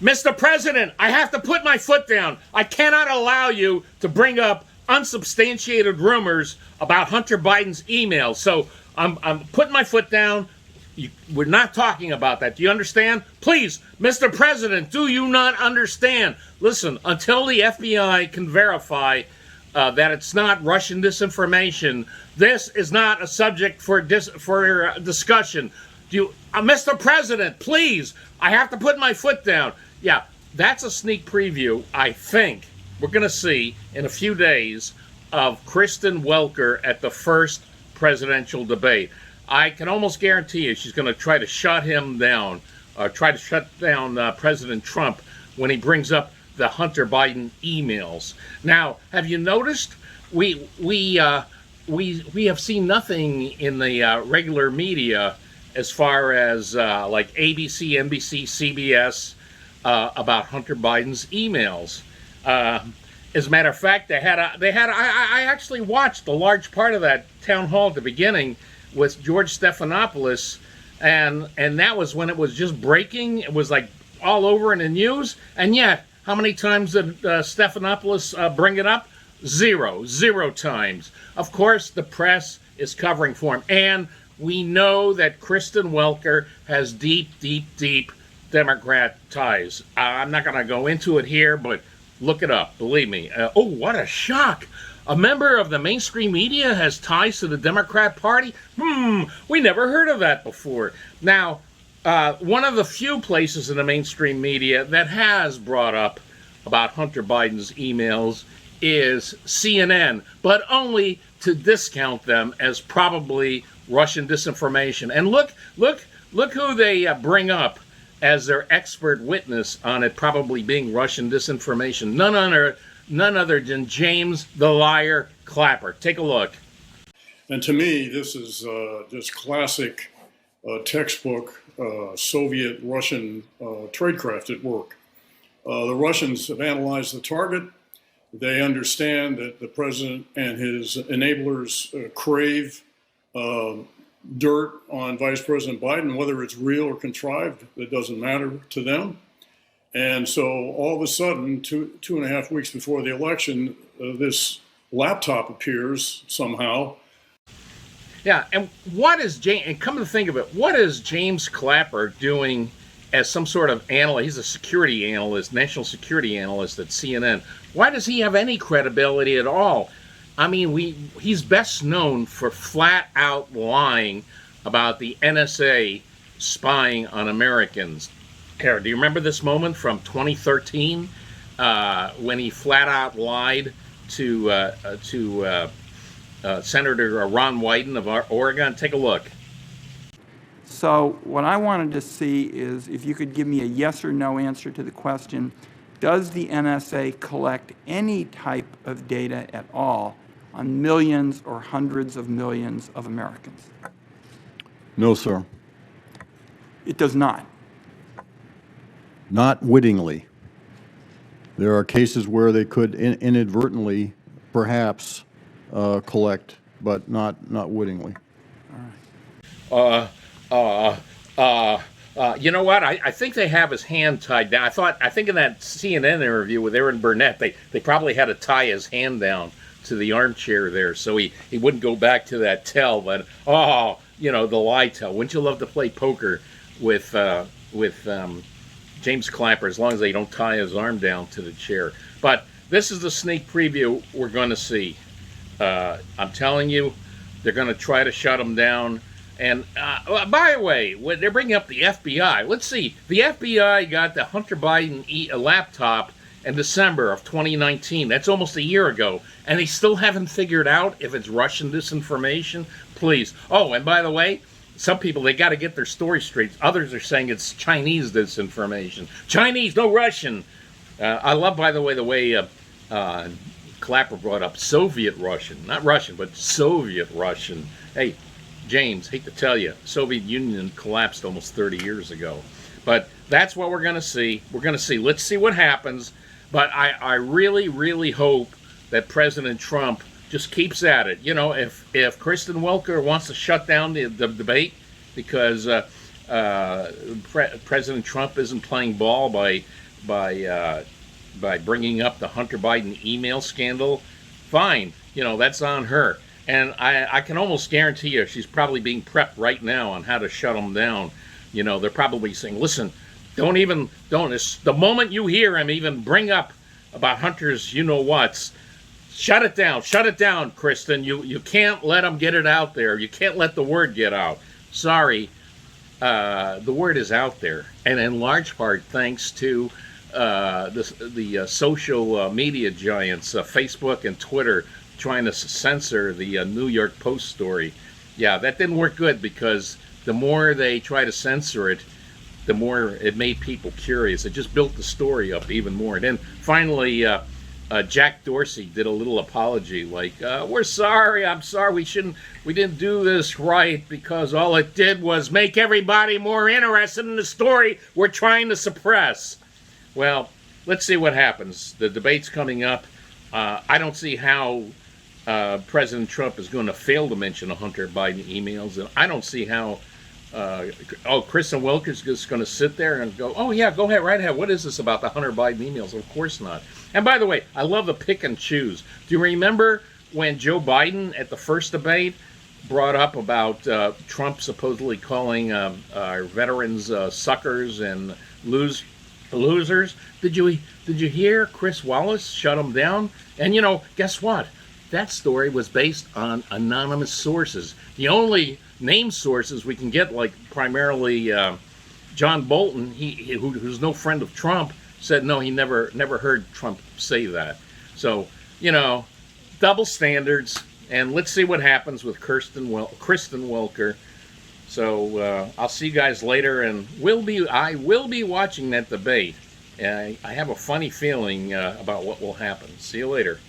Mr. President, I have to put my foot down. I cannot allow you to bring up unsubstantiated rumors about Hunter Biden's emails. So I'm putting my foot down. We're not talking about that. Do you understand? Please, Mr. President, do you not understand? Listen, until the FBI can verify that it's not Russian disinformation, this is not a subject for discussion. Mr. President, please, I have to put my foot down. Yeah, that's a sneak preview, I think, we're going to see in a few days of Kristen Welker at the first presidential debate. I can almost guarantee you she's going to try to shut him down, try to shut down President Trump when he brings up the Hunter Biden emails. Now, have you noticed we have seen nothing in the regular media as far as like ABC, NBC, CBS about Hunter Biden's emails. As a matter of fact, I actually watched a large part of that town hall at the beginning with George Stephanopoulos, and that was when it was just breaking. It was like all over in the news, and yet, how many times did Stephanopoulos bring it up? Zero times. Of course, the press is covering for him, and we know that Kristen Welker has deep Democrat ties. I'm not going to go into it here, but look it up. Believe me. Oh, what a shock. A member of the mainstream media has ties to the Democrat Party? We never heard of that before. Now, one of the few places in the mainstream media that has brought up about Hunter Biden's emails is CNN, but only to discount them as probably Russian disinformation. And look who they bring up as their expert witness on it probably being Russian disinformation. None other than James the Liar Clapper. Take a look. And to me, this is just classic textbook Soviet Russian tradecraft at work. The Russians have analyzed the target. They understand that the president and his enablers crave dirt on Vice President Biden, whether it's real or contrived, it doesn't matter to them. And so all of a sudden, two and a half weeks before the election, this laptop appears somehow. Yeah, and what is James, and come to think of it, what is James Clapper doing as some sort of analyst? He's a security analyst, national security analyst at CNN. Why does he have any credibility at all? I mean, he's best known for flat out lying about the NSA spying on Americans. Kara, do you remember this moment from 2013 when he flat out lied to Senator Ron Wyden of Oregon? Take a look. So what I wanted to see is if you could give me a yes or no answer to the question, does the NSA collect any type of data at all on millions or hundreds of millions of Americans? No, sir. It does not. Not wittingly. There are cases where they could inadvertently, perhaps, collect, but not wittingly. You know what? I think they have his hand tied down. I think in that CNN interview with Aaron Burnett, they probably had to tie his hand down to the armchair there so he wouldn't go back to that tell. But the lie tell. Wouldn't you love to play poker with James Clapper as long as they don't tie his arm down to the chair? But this is the sneak preview we're going to see. I'm telling you, they're going to try to shut him down. And by the way, when they're bringing up the FBI, let's see. The FBI got the Hunter Biden laptop in December of 2019. That's almost a year ago. And they still haven't figured out if it's Russian disinformation. Please. Oh, and by the way, some people, they got to get their story straight. Others are saying it's Chinese disinformation. Chinese, no Russian. I love, by the way Clapper brought up Soviet Russian. Not Russian, but Soviet Russian. Hey, James, hate to tell you, Soviet Union collapsed almost 30 years ago. But that's what we're going to see. We're going to see. Let's see what happens. But I really hope that President Trump just keeps at it. You know, if Kristen Welker wants to shut down the debate because President Trump isn't playing ball by by bringing up the Hunter Biden email scandal, fine, that's on her. And I can almost guarantee you she's probably being prepped right now on how to shut them down. They're probably saying, listen, don't, the moment you hear him even bring up about Hunter's whats, shut it down, Kristen. You can't let him get it out there. You can't let the word get out. Sorry, the word is out there. And in large part thanks to the social media giants, Facebook and Twitter, trying to censor the New York Post story. Yeah, that didn't work good, because the more they try to censor it, the more it made people curious. It just built the story up even more. And then finally, Jack Dorsey did a little apology, like, "We're sorry. I'm sorry. We didn't do this right, because all it did was make everybody more interested in the story we're trying to suppress." Well, let's see what happens. The debate's coming up. I don't see how President Trump is going to fail to mention the Hunter Biden emails, and I don't see how. Kristen Welker is just going to sit there and go, "Oh yeah, go ahead, right ahead. What is this about the Hunter Biden emails?" Of course not. And by the way, I love the pick and choose. Do you remember when Joe Biden at the first debate brought up about Trump supposedly calling our veterans suckers and losers? Did you hear Chris Wallace shut him down? And guess what? That story was based on anonymous sources. The only named sources we can get, like primarily John Bolton, who's no friend of Trump, said no, he never heard Trump say that. So, double standards. And let's see what happens with Kristen Welker. So I'll see you guys later, and I will be watching that debate. I have a funny feeling about what will happen. See you later.